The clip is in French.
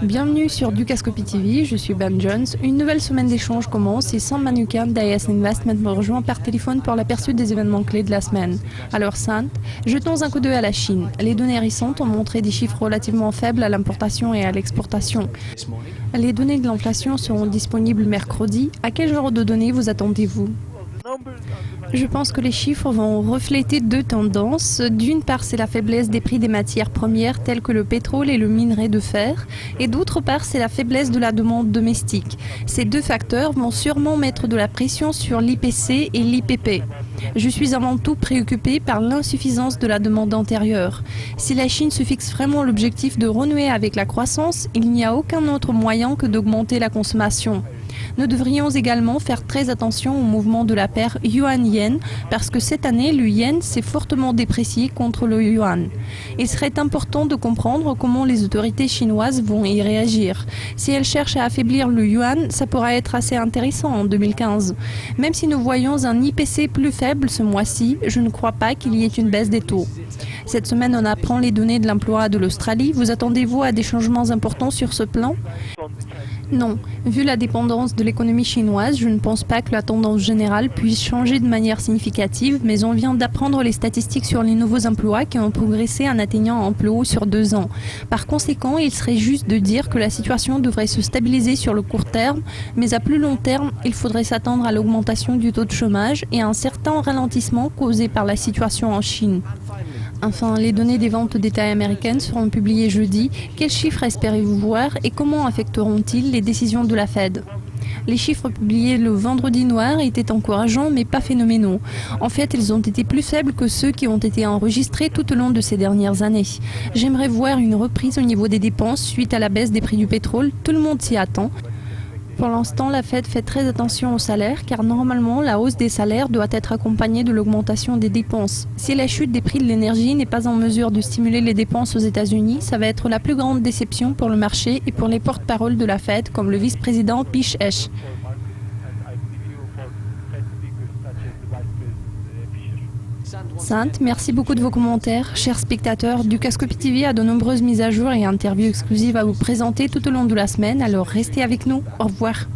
Bienvenue sur Dukascopy TV, je suis Ben Jones. Une nouvelle semaine d'échange commence et Sam Manukan d'IS Investment me rejoint par téléphone pour l'aperçu des événements clés de la semaine. Alors Sam, jetons un coup d'œil à la Chine. Les données récentes ont montré des chiffres relativement faibles à l'importation et à l'exportation. Les données de l'inflation seront disponibles mercredi. À quel genre de données vous attendez-vous ? Je pense que les chiffres vont refléter deux tendances. D'une part, c'est la faiblesse des prix des matières premières telles que le pétrole et le minerai de fer. Et d'autre part, c'est la faiblesse de la demande domestique. Ces deux facteurs vont sûrement mettre de la pression sur l'IPC et l'IPP. Je suis avant tout préoccupé par l'insuffisance de la demande antérieure. Si la Chine se fixe vraiment l'objectif de renouer avec la croissance, il n'y a aucun autre moyen que d'augmenter la consommation. Nous devrions également faire très attention au mouvement de la paire yuan-yen parce que cette année, le yen s'est fortement déprécié contre le yuan. Il serait important de comprendre comment les autorités chinoises vont y réagir. Si elles cherchent à affaiblir le yuan, ça pourra être assez intéressant en 2015. Même si nous voyons un IPC plus faible ce mois-ci, je ne crois pas qu'il y ait une baisse des taux. Cette semaine, on apprend les données de l'emploi de l'Australie. Vous attendez-vous à des changements importants sur ce plan ? Non. Vu la dépendance de l'économie chinoise, je ne pense pas que la tendance générale puisse changer de manière significative, mais on vient d'apprendre les statistiques sur les nouveaux emplois qui ont progressé en atteignant un plus haut sur 2 ans. Par conséquent, il serait juste de dire que la situation devrait se stabiliser sur le court terme, mais à plus long terme, il faudrait s'attendre à l'augmentation du taux de chômage et à un certain ralentissement causé par la situation en Chine. Enfin, les données des ventes détail américaines seront publiées jeudi. Quels chiffres espérez-vous voir et comment affecteront-ils les décisions de la Fed ? Les chiffres publiés le vendredi noir étaient encourageants mais pas phénoménaux. En fait, ils ont été plus faibles que ceux qui ont été enregistrés tout au long de ces dernières années. J'aimerais voir une reprise au niveau des dépenses suite à la baisse des prix du pétrole. Tout le monde s'y attend. Pour l'instant, la Fed fait très attention aux salaires car normalement, la hausse des salaires doit être accompagnée de l'augmentation des dépenses. Si la chute des prix de l'énergie n'est pas en mesure de stimuler les dépenses aux États-Unis, ça va être la plus grande déception pour le marché et pour les porte-paroles de la Fed comme le vice-président Pish Esch. Sainte, merci beaucoup de vos commentaires. Chers spectateurs, Dukascopy TV a de nombreuses mises à jour et interviews exclusives à vous présenter tout au long de la semaine, alors restez avec nous. Au revoir.